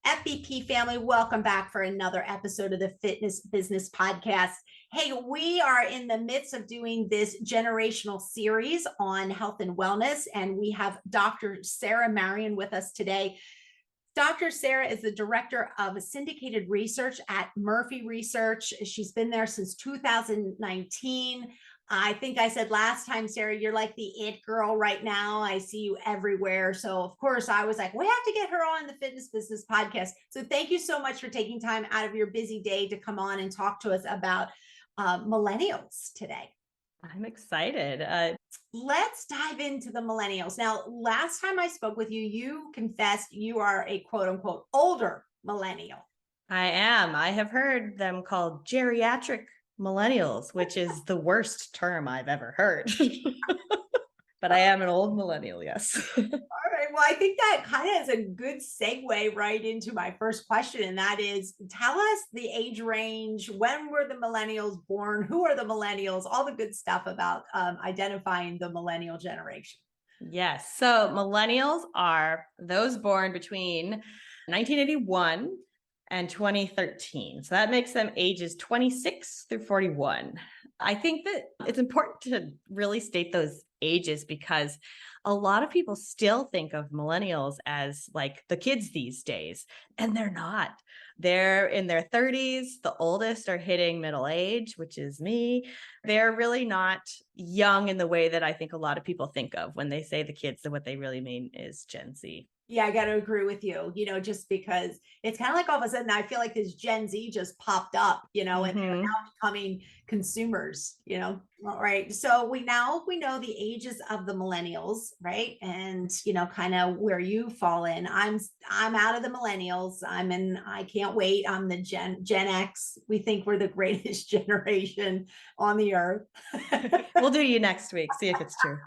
FBP family, welcome back for another episode of the Fitness Business Podcast. Hey, we are in the midst of doing this generational series on health and wellness, and we have Dr. Sarah Marion with us today. Dr. Sarah is the director of syndicated research at Murphy Research. She's been there since 2019. I think I said last time, Sarah, you're like the it girl right now. I see you everywhere. So of course I was like, we have to get her on the Fitness Business Podcast. So thank you so much for taking time out of your busy day to come on and talk to us about millennials today. I'm excited. Let's dive into the millennials. Now, last time I spoke with you, you confessed you are a quote unquote older millennial. I am. I have heard them called geriatric millennials, which is the worst term I've ever heard. But I am an old millennial, yes. All right. Well, I think that kind of is a good segue right into my first question. And that is, tell us the age range. When were the millennials born? Who are the millennials? All the good stuff about identifying the millennial generation. Yes. So millennials are those born between 1981 and 2013. So that makes them ages 26 through 41. I think that it's important to really state those ages because a lot of people still think of millennials as like the kids these days, and they're not. They're in their 30s. The oldest are hitting middle age, which is me. They're really not young in the way that I think a lot of people think of when they say the kids, and what they really mean is Gen Z. Yeah, I got to agree with you, just because it's kind of like all of a sudden I feel like this Gen Z just popped up, and they're now becoming consumers, All right. So we know the ages of the millennials, right? And, kind of where you fall in. I'm out of the millennials. I can't wait. I'm the Gen X. We think we're the greatest generation on the earth. We'll do you next week. See if it's true.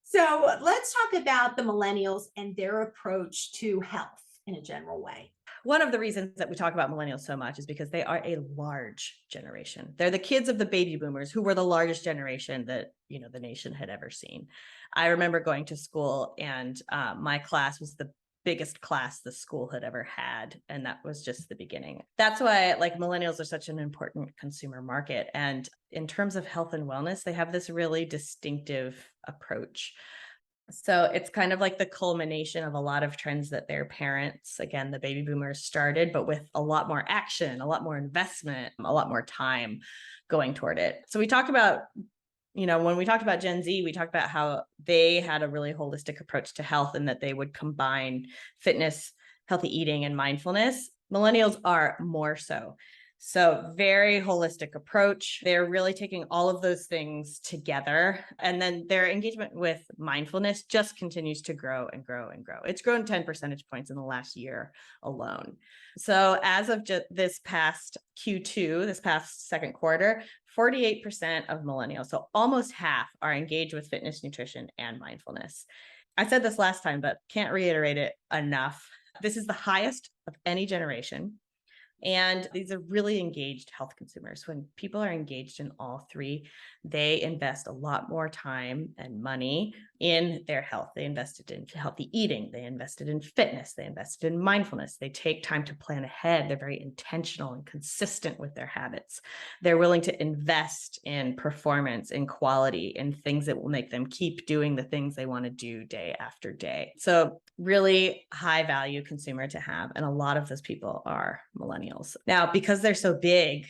So let's talk about the millennials and their approach to health in a general way. One of the reasons that we talk about millennials so much is because they are a large generation. They're the kids of the baby boomers, who were the largest generation that, the nation had ever seen. I remember going to school and my class was the biggest class the school had ever had. And that was just the beginning. That's why millennials are such an important consumer market. And in terms of health and wellness, they have this really distinctive approach. So it's kind of like the culmination of a lot of trends that their parents, again, the baby boomers started, but with a lot more action, a lot more investment, a lot more time going toward it. So we talked about, when we talked about Gen Z, we talked about how they had a really holistic approach to health and that they would combine fitness, healthy eating, and mindfulness. Millennials are more so. So very holistic approach. They're really taking all of those things together. And then their engagement with mindfulness just continues to grow and grow and grow. It's grown 10 percentage points in the last year alone. So as of this past Q2, this past second quarter, 48% of millennials, so almost half, are engaged with fitness, nutrition, and mindfulness. I said this last time, but can't reiterate it enough. This is the highest of any generation. And these are really engaged health consumers. When people are engaged in all three, they invest a lot more time and money in their health. They invested in healthy eating. They invested in fitness. They invested in mindfulness. They take time to plan ahead. They're very intentional and consistent with their habits. They're willing to invest in performance, in quality, in things that will make them keep doing the things they want to do day after day. So really high value consumer to have. And a lot of those people are millennials. Now, because they're so big,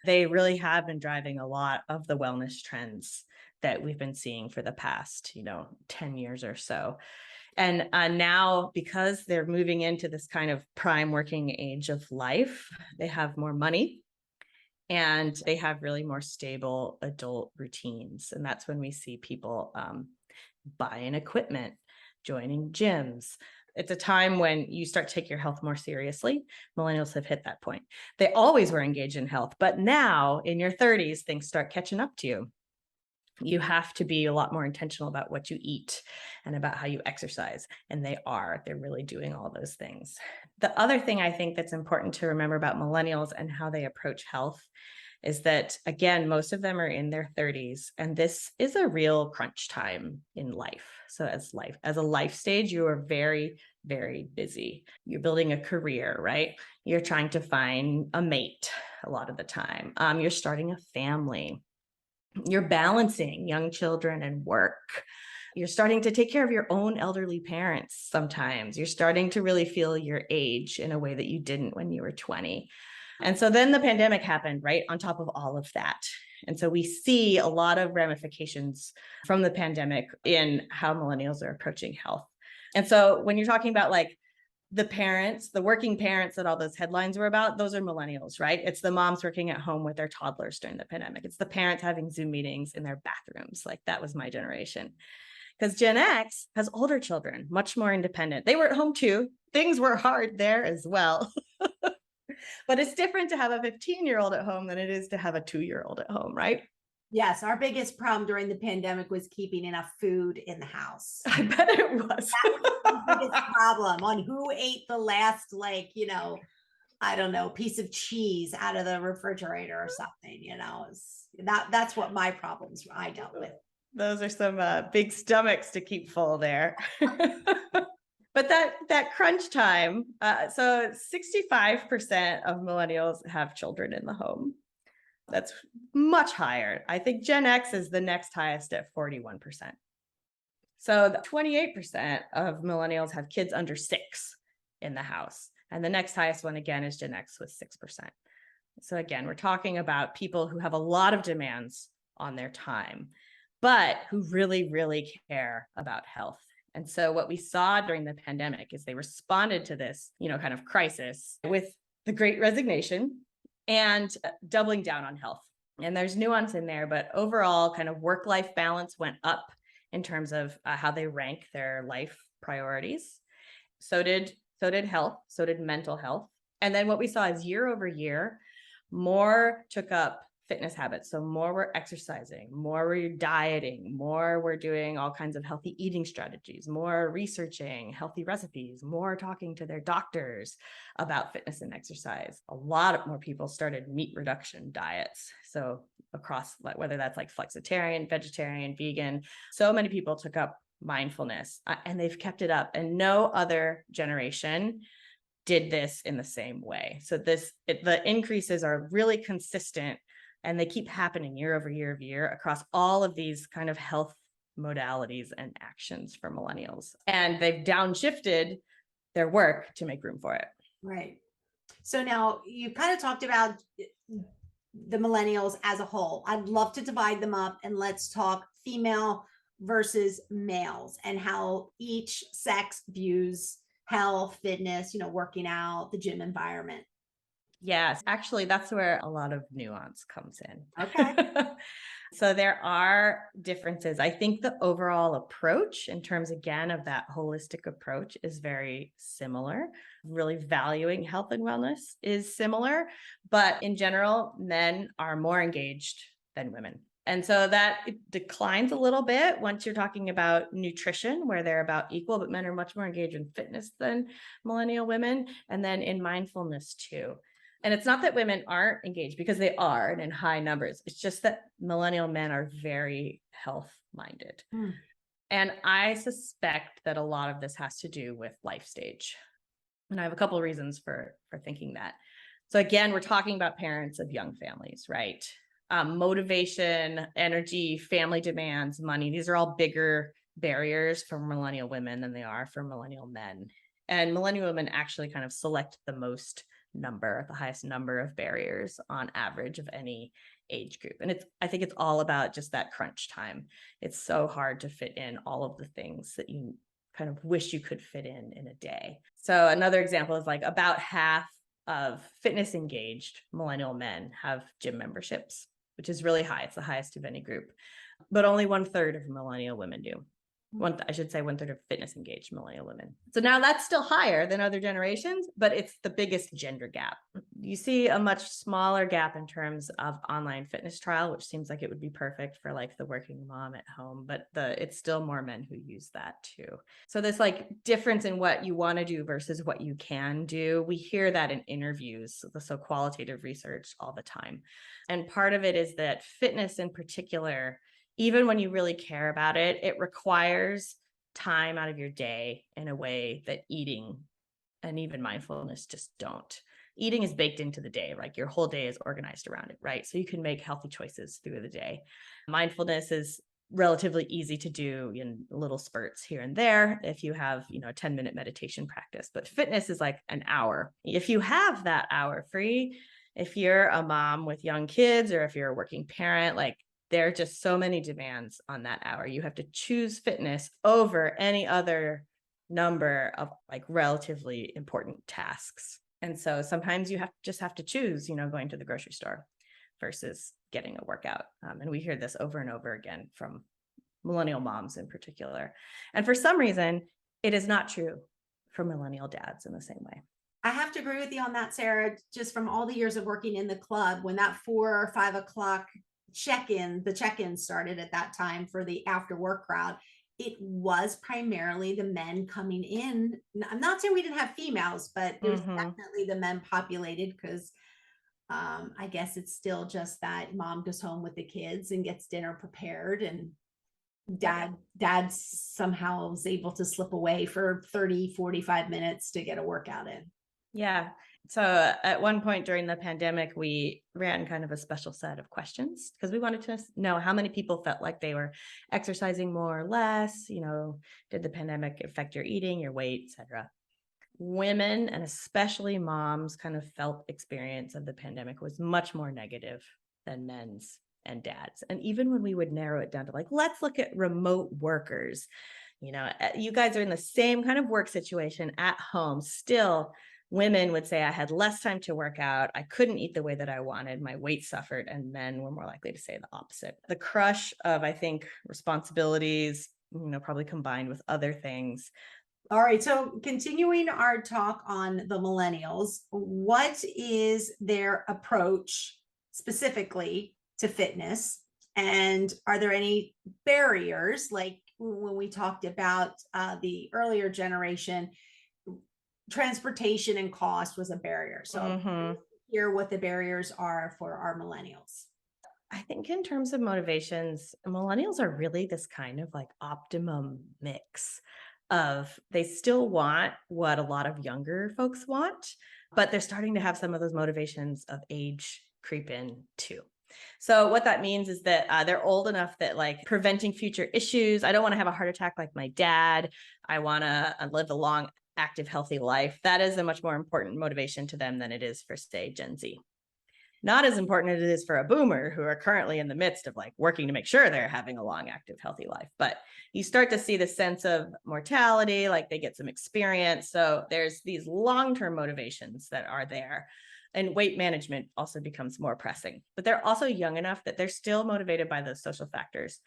they really have been driving a lot of the wellness trends that we've been seeing for the past, 10 years or so. And now, because they're moving into this kind of prime working age of life, they have more money and they have really more stable adult routines. And that's when we see people buying equipment, joining gyms. It's a time when you start to take your health more seriously. Millennials have hit that point. They always were engaged in health, but now in your 30s, things start catching up to you. You have to be a lot more intentional about what you eat and about how you exercise. And they're really doing all those things. The other thing I think that's important to remember about millennials and how they approach health is that, again, most of them are in their 30s, and this is a real crunch time in life. So as a life stage, you are very, very busy. You're building a career, right? You're trying to find a mate a lot of the time. You're starting a family. You're balancing young children and work. You're starting to take care of your own elderly parents sometimes. You're starting to really feel your age in a way that you didn't when you were 20. And so then the pandemic happened, right, on top of all of that. And so we see a lot of ramifications from the pandemic in how millennials are approaching health. And so when you're talking about like the parents, the working parents that all those headlines were about, those are millennials, right? It's the moms working at home with their toddlers during the pandemic. It's the parents having Zoom meetings in their bathrooms. Like that was my generation. Because Gen X has older children, much more independent. They were at home too. Things were hard there as well. But it's different to have a 15-year-old at home than it is to have a 2-year-old at home, right? Yes, our biggest problem during the pandemic was keeping enough food in the house. I bet it was. That was the biggest problem on who ate the last, like, I don't know, piece of cheese out of the refrigerator or something, that's what my problems I dealt with. Those are some big stomachs to keep full there. But that crunch time, so 65% of millennials have children in the home. That's much higher. I think Gen X is the next highest at 41%. So 28% of millennials have kids under 6 in the house. And the next highest one, again, is Gen X with 6%. So again, we're talking about people who have a lot of demands on their time, but who really, really care about health. And so what we saw during the pandemic is they responded to this, kind of crisis with the Great Resignation and doubling down on health. And there's nuance in there, but overall kind of work-life balance went up in terms of how they rank their life priorities. So did health, so did mental health. And then what we saw is year over year, more took up fitness habits. So more we're exercising, more we're dieting, more we're doing all kinds of healthy eating strategies, more researching healthy recipes, more talking to their doctors about fitness and exercise. A lot more people started meat reduction diets. So across, whether that's like flexitarian, vegetarian, vegan, so many people took up mindfulness and they've kept it up. And no other generation did this in the same way. So the increases are really consistent, and they keep happening year over year over year across all of these kind of health modalities and actions for millennials. And they've downshifted their work to make room for it. Right. So now you kind of talked about the millennials as a whole. I'd love to divide them up and let's talk female versus males and how each sex views health, fitness, working out, the gym environment. Yes, actually, that's where a lot of nuance comes in. Okay. So there are differences. I think the overall approach in terms, again, of that holistic approach is very similar. Really valuing health and wellness is similar, but in general, men are more engaged than women. And so that declines a little bit once you're talking about nutrition, where they're about equal, but men are much more engaged in fitness than millennial women, and then in mindfulness too. And it's not that women aren't engaged, because they are, and in high numbers. It's just that millennial men are very health-minded. And I suspect that a lot of this has to do with life stage. And I have a couple of reasons for thinking that. So again, we're talking about parents of young families, right? Motivation, energy, family demands, money. These are all bigger barriers for millennial women than they are for millennial men. And millennial women actually kind of select the highest number of barriers on average of any age group. And I think it's all about just that crunch time. It's so hard to fit in all of the things that you kind of wish you could fit in a day. So another example is like about half of fitness engaged millennial men have gym memberships, which is really high. It's the highest of any group, but only 1/3 of millennial women do. 1/3 of fitness engaged millennial women. So now that's still higher than other generations, but it's the biggest gender gap. You see a much smaller gap in terms of online fitness trial, which seems like it would be perfect for like the working mom at home, but it's still more men who use that too. So this like difference in what you want to do versus what you can do, we hear that in interviews, so qualitative research all the time. And part of it is that fitness in particular, even when you really care about it, it requires time out of your day in a way that eating and even mindfulness just don't. Eating is baked into the day, like your whole day is organized around it, right? So you can make healthy choices through the day. Mindfulness is relatively easy to do in little spurts here and there if you have, a 10-minute meditation practice. But fitness is like an hour. If you have that hour free, if you're a mom with young kids or if you're a working parent, like there are just so many demands on that hour. You have to choose fitness over any other number of like relatively important tasks. And so sometimes you have to choose, going to the grocery store versus getting a workout. And we hear this over and over again from millennial moms in particular. And for some reason, it is not true for millennial dads in the same way. I have to agree with you on that, Sarah, just from all the years of working in the club, when that 4 or 5 o'clock the check-in started at that time for the after work crowd, it was primarily the men coming in. I'm not saying we didn't have females, but there's definitely the men populated because I guess it's still just that mom goes home with the kids and gets dinner prepared, and dad somehow is able to slip away for 30-45 minutes to get a workout in. Yeah. So at one point during the pandemic, we ran kind of a special set of questions because we wanted to know how many people felt like they were exercising more or less. Did the pandemic affect your eating, your weight, etc.? Women, and especially moms, kind of felt experience of the pandemic was much more negative than men's and dads. And even when we would narrow it down to like, let's look at remote workers, you guys are in the same kind of work situation at home. Still, women would say I had less time to work out. I couldn't eat the way that I wanted. My weight suffered. And men were more likely to say the opposite. The crush of, I think, responsibilities, probably combined with other things. All right. So continuing our talk on the millennials, what is their approach specifically to fitness? And are there any barriers? Like when we talked about the earlier generation, transportation and cost was a barrier. So hear what the barriers are for our millennials. I think in terms of motivations, millennials are really this kind of like optimum mix of they still want what a lot of younger folks want, but they're starting to have some of those motivations of age creep in too. So what that means is that they're old enough that like preventing future issues. I don't want to have a heart attack like my dad. I want to live a long, active, healthy life. That is a much more important motivation to them than it is for, say, Gen Z. Not as important as it is for a boomer who are currently in the midst of like working to make sure they're having a long, active, healthy life. But you start to see the sense of mortality, like they get some experience. So there's these long-term motivations that are there. And weight management also becomes more pressing. But they're also young enough that they're still motivated by those social factors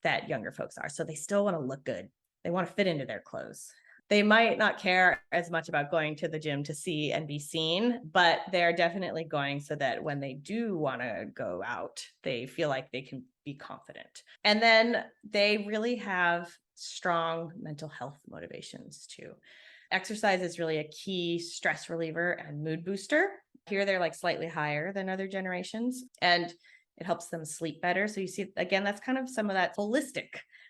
that younger folks are. So they still want to look good. They want to fit into their clothes. They might not care as much about going to the gym to see and be seen, but they're definitely going so that when they do want to go out, they feel like they can be confident. And then they really have strong mental health motivations too. Exercise is really a key stress reliever and mood booster. Here they're like slightly higher than other generations, and it helps them sleep better. So you see, again, that's kind of some of that holistic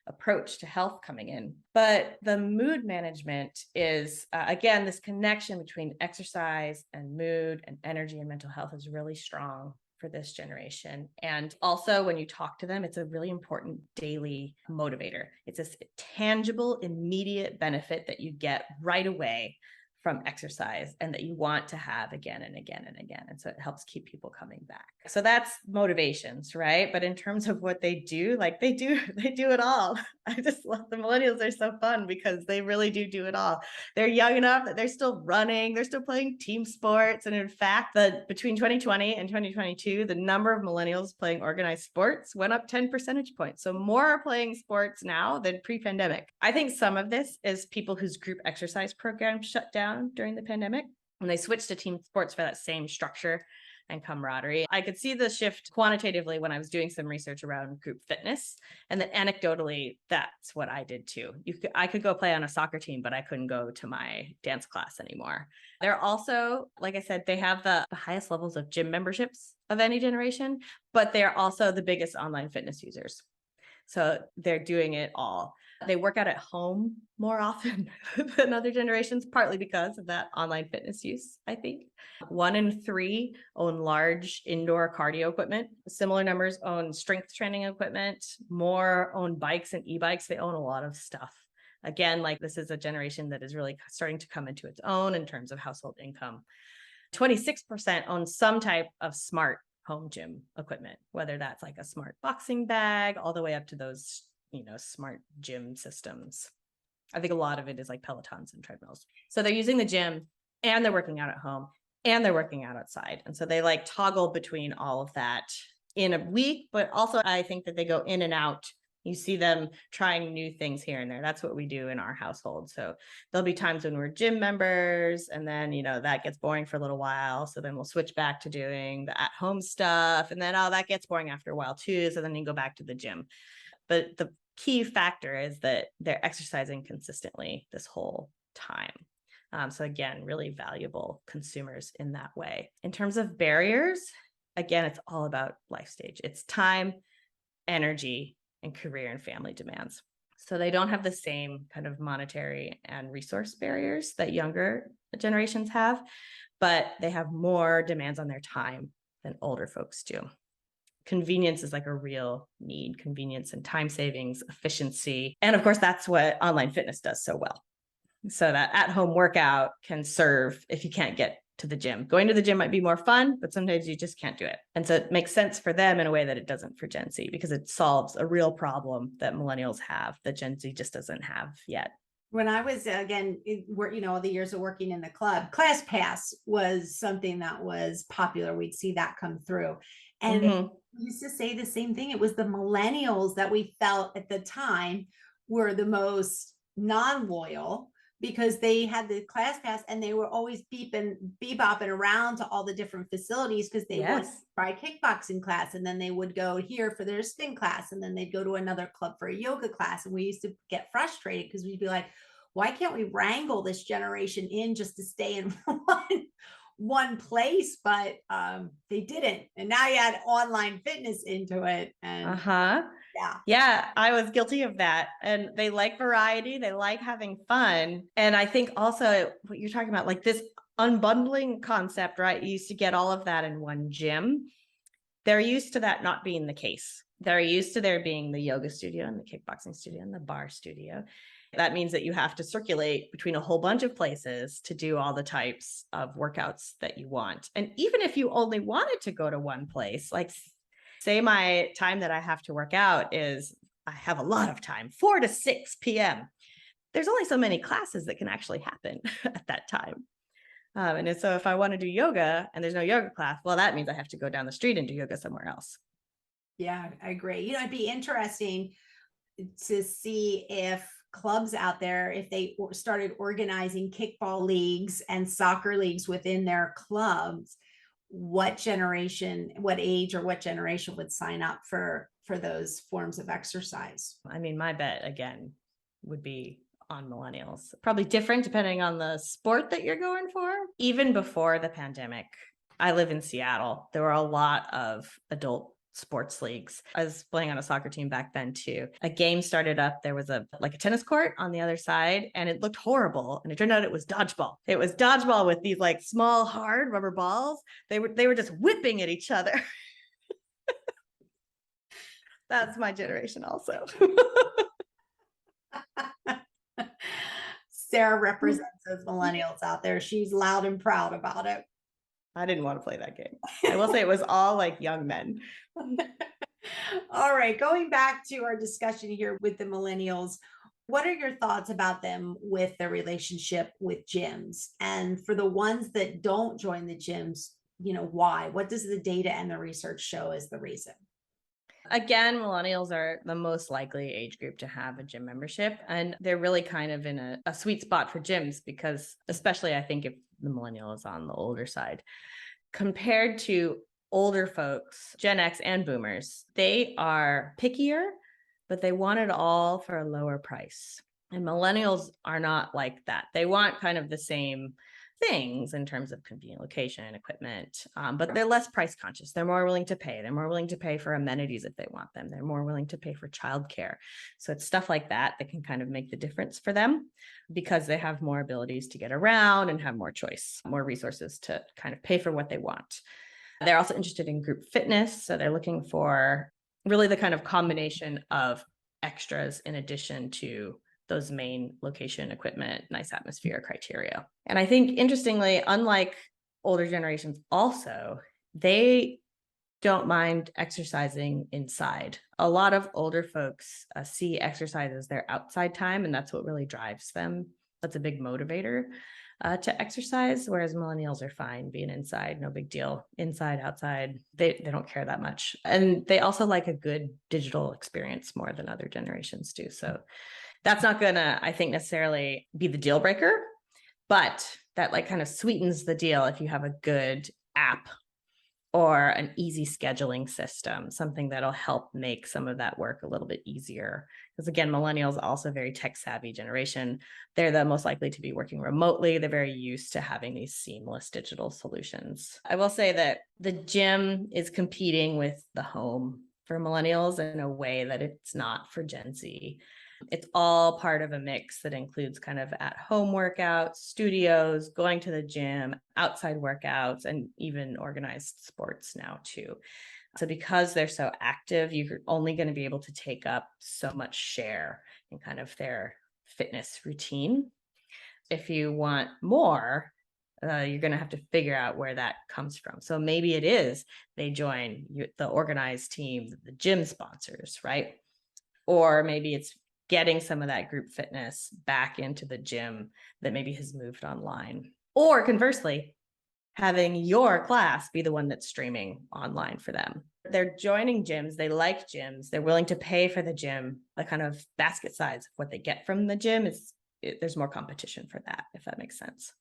approach to health coming in. But the mood management is, again, this connection between exercise and mood and energy and mental health is really strong for this generation. And also when you talk to them, it's a really important daily motivator. It's a tangible, immediate benefit that you get right away from exercise and that you want to have again and again and again. And so it helps keep people coming back. So that's motivations, right? But in terms of what they do, like they do it all. I just love the millennials. They're so fun because they really do it all. They're young enough that they're still running, they're still playing team sports. And in fact, between 2020 and 2022, the number of millennials playing organized sports went up 10 percentage points. So more are playing sports now than pre-pandemic. I think some of this is people whose group exercise programs shut down during the pandemic. And they switched to team sports for that same structure and camaraderie. I could see the shift quantitatively when I was doing some research around group fitness. And then anecdotally, that's what I did too. I could go play on a soccer team, but I couldn't go to my dance class anymore. They're also, like I said, they have the highest levels of gym memberships of any generation, but they're also the biggest online fitness users. So they're doing it all. They work out at home more often than other generations, partly because of that online fitness use, I think. 1 in 3 own large indoor cardio equipment. Similar numbers own strength training equipment. More own bikes and e-bikes. They own a lot of stuff. Again, like this is a generation that is really starting to come into its own in terms of household income. 26% own some type of smart home gym equipment, whether that's like a smart boxing bag, all the way up to those, smart gym systems. I think a lot of it is like Pelotons and treadmills. So they're using the gym and they're working out at home and they're working out outside. And so they like toggle between all of that in a week, but also I think that they go in and out. You see them trying new things here and there. That's what we do in our household. So there'll be times when we're gym members and then, that gets boring for a little while. So then we'll switch back to doing the at-home stuff. And then, that gets boring after a while too. So then you go back to the gym. But the key factor is that they're exercising consistently this whole time. So again, really valuable consumers in that way. In terms of barriers, again, it's all about life stage. It's time, energy, and career and family demands. So they don't have the same kind of monetary and resource barriers that younger generations have, but they have more demands on their time than older folks do. Convenience is like a real need, convenience and time savings, efficiency. And of course, that's what online fitness does so well. So that at-home workout can serve if you can't get to the gym. Going to the gym might be more fun, but sometimes you just can't do it. And so it makes sense for them in a way that it doesn't for Gen Z, because it solves a real problem that millennials have that Gen Z just doesn't have yet. When I was, again, all the years of working in the club, Class Pass was something that was popular. We'd see that come through. And we used to say the same thing. It was the millennials that we felt at the time were the most non-loyal, because they had the Class Pass and they were always bebopping around to all the different facilities, because they would try kickboxing class and then they would go here for their spin class and then they'd go to another club for a yoga class. And we used to get frustrated because we'd be like, why can't we wrangle this generation in just to stay in one place? But they didn't. And now you add online fitness into it. And yeah, I was guilty of that. And they like variety. They like having fun. And I think also what you're talking about, like this unbundling concept, right? You used to get all of that in one gym. They're used to that not being the case. They're used to there being the yoga studio and the kickboxing studio and the bar studio. That means that you have to circulate between a whole bunch of places to do all the types of workouts that you want. And even if you only wanted to go to one place, like say my time that I have to work out is, I have a lot of time, 4 to 6 p.m. There's only so many classes that can actually happen at that time. And so if I want to do yoga and there's no yoga class, well, that means I have to go down the street and do yoga somewhere else. Yeah, I agree. It'd be interesting to see if clubs out there, if they started organizing kickball leagues and soccer leagues within their clubs, what generation, what age or what generation would sign up for those forms of exercise? I mean, my bet again would be on millennials. Probably different depending on the sport that you're going for. Even before the pandemic, I live in Seattle. There were a lot of adult sports leagues. I was playing on a soccer team back then too. A game started up. There was a tennis court on the other side and it looked horrible. And it turned out it was dodgeball. It was dodgeball with these like small, hard rubber balls. They were just whipping at each other. That's my generation also. Sarah represents those millennials out there. She's loud and proud about it. I didn't want to play that game. I will say it was all like young men. All right, going back to our discussion here with the millennials, what are your thoughts about them with their relationship with gyms? And for the ones that don't join the gyms, why? What does the data and the research show as the reason? Again, millennials are the most likely age group to have a gym membership, and they're really kind of in a sweet spot for gyms because, especially I think if the millennial is on the older side. Compared to older folks, Gen X and boomers, they are pickier, but they want it all for a lower price. And millennials are not like that. They want kind of the same things in terms of convenient location and equipment, but they're less price conscious. They're more willing to pay. They're more willing to pay for amenities if they want them. They're more willing to pay for childcare. So it's stuff like that that can kind of make the difference for them because they have more abilities to get around and have more choice, more resources to kind of pay for what they want. They're also interested in group fitness. So they're looking for really the kind of combination of extras in addition to those main location, equipment, nice atmosphere criteria. And I think interestingly, unlike older generations also, they don't mind exercising inside. A lot of older folks see exercise as their outside time, and that's what really drives them. That's a big motivator to exercise, whereas millennials are fine being inside, no big deal. Inside, outside, they don't care that much. And they also like a good digital experience more than other generations do. So that's not gonna, I think, necessarily be the deal breaker, but that like kind of sweetens the deal if you have a good app or an easy scheduling system, something that'll help make some of that work a little bit easier. Because again, millennials are also a very tech savvy generation. They're the most likely to be working remotely. They're very used to having these seamless digital solutions. I will say that the gym is competing with the home for millennials in a way that it's not for Gen Z. It's all part of a mix that includes kind of at-home workouts, studios, going to the gym, outside workouts, and even organized sports now too. So because they're so active, you're only going to be able to take up so much share in kind of their fitness routine. If you want more, you're going to have to figure out where that comes from. So maybe it is they join the organized team, the gym sponsors, right? Or maybe it's getting some of that group fitness back into the gym that maybe has moved online. Or conversely, having your class be the one that's streaming online for them. They're joining gyms. They like gyms. They're willing to pay for the gym. The kind of basket size of what they get from the gym there's more competition for that, if that makes sense.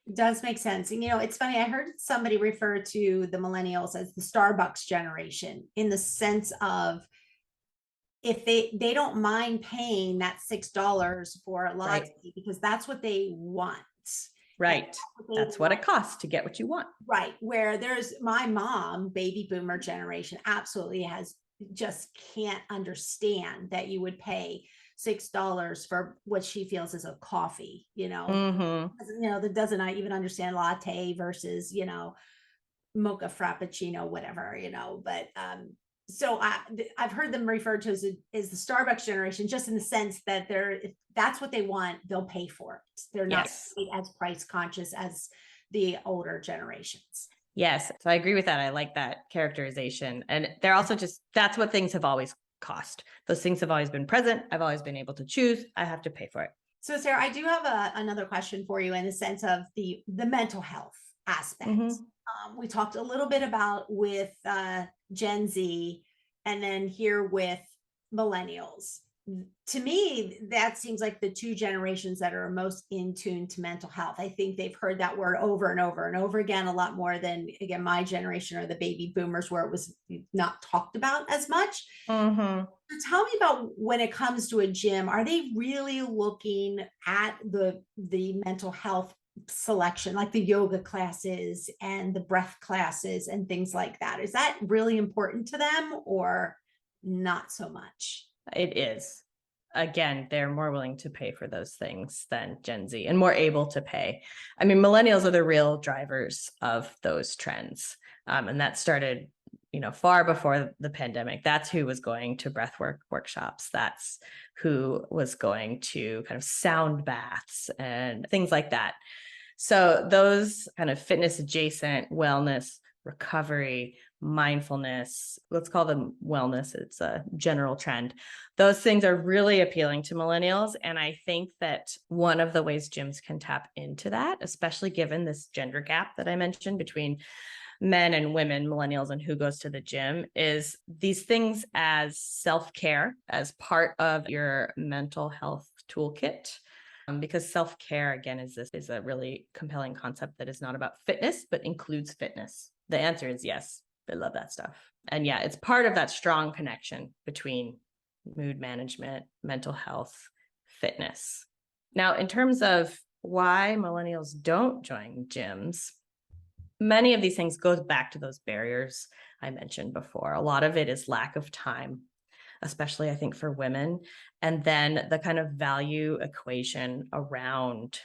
It does make sense. And, it's funny. I heard somebody refer to the millennials as the Starbucks generation in the sense of, if they don't mind paying that $6 for a latte, Right. because that's what they want. Right. That's what it costs to get what you want. Right. Where there's my mom, baby boomer generation, absolutely just can't understand that you would pay $6 for what she feels is a coffee, that doesn't even understand latte versus, mocha frappuccino, whatever, but so I've heard them referred to as the Starbucks generation, just in the sense that if that's what they want, they'll pay for it. They're not as price conscious as the older generations. Yes. So I agree with that. I like that characterization. And they're also that's what things have always cost. Those things have always been present. I've always been able to choose. I have to pay for it. So Sarah, I do have another question for you in the sense of the mental health aspect. Mm-hmm. We talked a little bit about with Gen Z, and then here with millennials. To me, that seems like the two generations that are most in tune to mental health. I think they've heard that word over and over and over again, a lot more than, again, my generation or the baby boomers, where it was not talked about as much. Mm-hmm. So tell me about, when it comes to a gym, are they really looking at the mental health selection, like the yoga classes and the breath classes and things like that? Is that really important to them or not so much? It is. Again, they're more willing to pay for those things than Gen Z, and more able to pay. I mean, millennials are the real drivers of those trends. And that started, far before the pandemic. That's who was going to breathwork workshops. That's who was going to kind of sound baths and things like that. So those kind of fitness adjacent, wellness, recovery, mindfulness, let's call them wellness, it's a general trend. Those things are really appealing to millennials. And I think that one of the ways gyms can tap into that, especially given this gender gap that I mentioned between men and women, millennials, and who goes to the gym, is these things as self-care, as part of your mental health toolkit. because self-care, again, is a really compelling concept that is not about fitness, but includes fitness. The answer is yes. I love that stuff. And yeah, it's part of that strong connection between mood management, mental health, fitness. Now, in terms of why millennials don't join gyms, many of these things goes back to those barriers I mentioned before. A lot of it is lack of time, especially I think for women. And then the kind of value equation around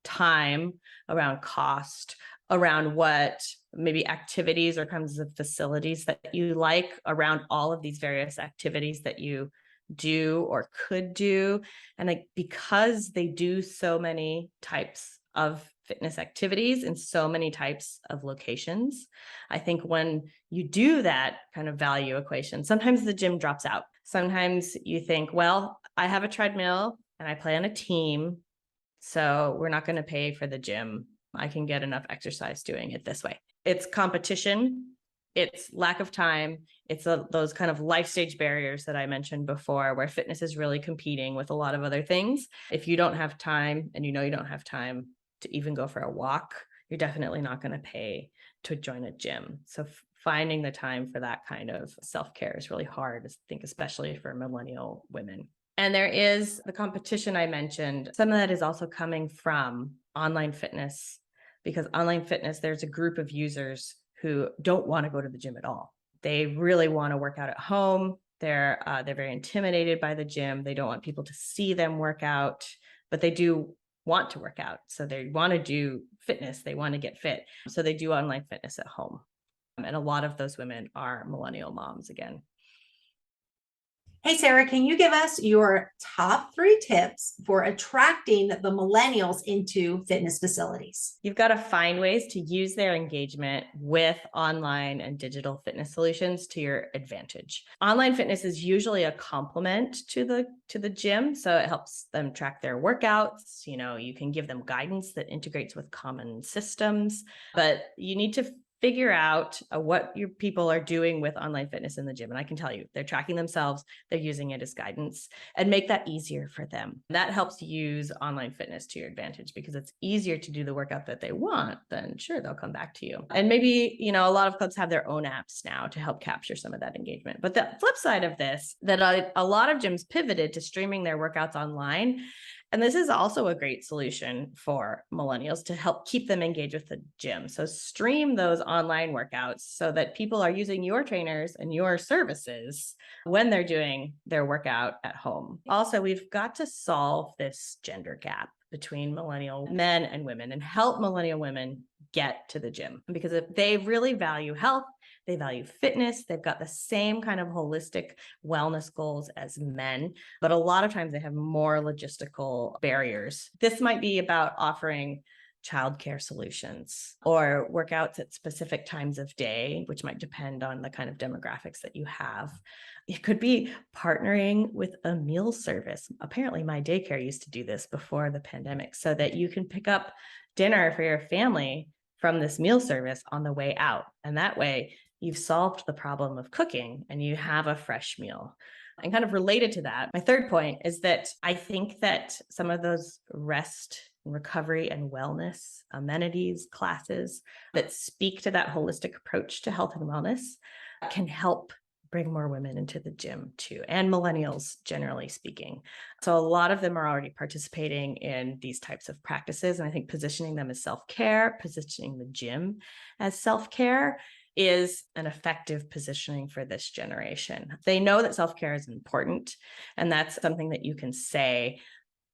time, around cost, around what maybe activities or kinds of facilities that you like, around all of these various activities that you do or could do. And like, because they do so many types of fitness activities in so many types of locations, I think when you do that kind of value equation, sometimes the gym drops out. Sometimes you think, well, I have a treadmill and I play on a team, so we're not going to pay for the gym. I can get enough exercise doing it this way. It's competition. It's lack of time. It's those kind of life stage barriers that I mentioned before, where fitness is really competing with a lot of other things. If you don't have time, and you know you don't have time to even go for a walk, you're definitely not going to pay to join a gym. So finding the time for that kind of self-care is really hard, I think, especially for millennial women. And there is the competition I mentioned. Some of that is also coming from online fitness, because online fitness, there's a group of users who don't want to go to the gym at all. They really want to work out at home. They're very intimidated by the gym. They don't want people to see them work out, but they do want to work out. So they want to do fitness. They want to get fit. So they do online fitness at home. And a lot of those women are millennial moms again. Hey, Sarah, can you give us your top 3 tips for attracting the millennials into fitness facilities? You've got to find ways to use their engagement with online and digital fitness solutions to your advantage. Online fitness is usually a complement to the gym, so it helps them track their workouts. You can give them guidance that integrates with common systems, but you need to figure out what your people are doing with online fitness in the gym. And I can tell you, they're tracking themselves, they're using it as guidance, and make that easier for them. That helps use online fitness to your advantage, because it's easier to do the workout that they want, then sure, they'll come back to you. And maybe, a lot of clubs have their own apps now to help capture some of that engagement. But the flip side of this, that a lot of gyms pivoted to streaming their workouts online. And this is also a great solution for millennials to help keep them engaged with the gym. So stream those online workouts so that people are using your trainers and your services when they're doing their workout at home. Also, we've got to solve this gender gap between millennial men and women and help millennial women get to the gym, because if they really value health, they value fitness, they've got the same kind of holistic wellness goals as men, but a lot of times they have more logistical barriers. This might be about offering childcare solutions or workouts at specific times of day, which might depend on the kind of demographics that you have. It could be partnering with a meal service. Apparently, my daycare used to do this before the pandemic, so that you can pick up dinner for your family from this meal service on the way out. And that way, you've solved the problem of cooking and you have a fresh meal. And kind of related to that, my third point is that I think that some of those rest, recovery, and wellness amenities, classes that speak to that holistic approach to health and wellness can help bring more women into the gym too, and millennials generally speaking. So a lot of them are already participating in these types of practices. And I think positioning them as self-care, positioning the gym as self-care is an effective positioning for this generation. They know that self-care is important, and that's something that you can say,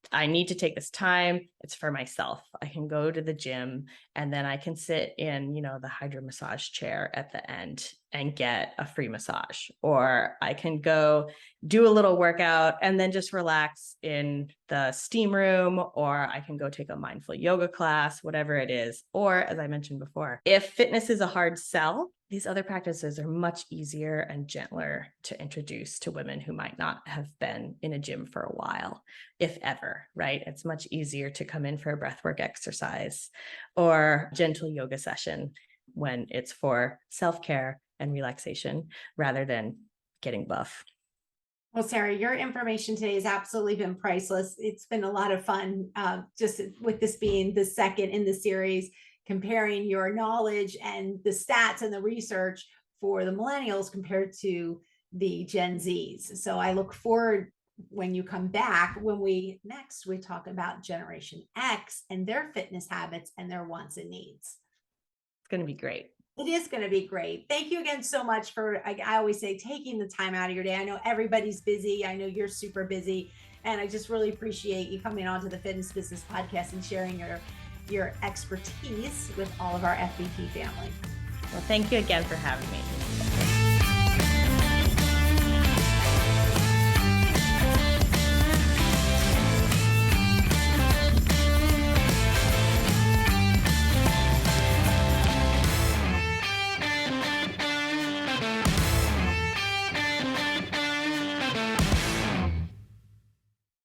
I need to take this time. It's for myself. I can go to the gym and then I can sit in, the hydro massage chair at the end and get a free massage. Or I can go do a little workout and then just relax in the steam room, or I can go take a mindful yoga class, whatever it is. Or as I mentioned before, if fitness is a hard sell, these other practices are much easier and gentler to introduce to women who might not have been in a gym for a while, if ever, right? It's much easier to come in for a breathwork exercise or gentle yoga session when it's for self-care and relaxation rather than getting buff. Well, Sarah, your information today has absolutely been priceless. It's been a lot of fun, just with this being the second in the series, comparing your knowledge and the stats and the research for the millennials compared to the Gen Zs. So I look forward when you come back, when we talk about Generation X and their fitness habits and their wants and needs. It's going to be great. It is going to be great. Thank you again so much for, I always say, taking the time out of your day. I know everybody's busy. I know you're super busy. And I just really appreciate you coming on to the Fitness Business Podcast and sharing your expertise with all of our FBP family. Well, thank you again for having me.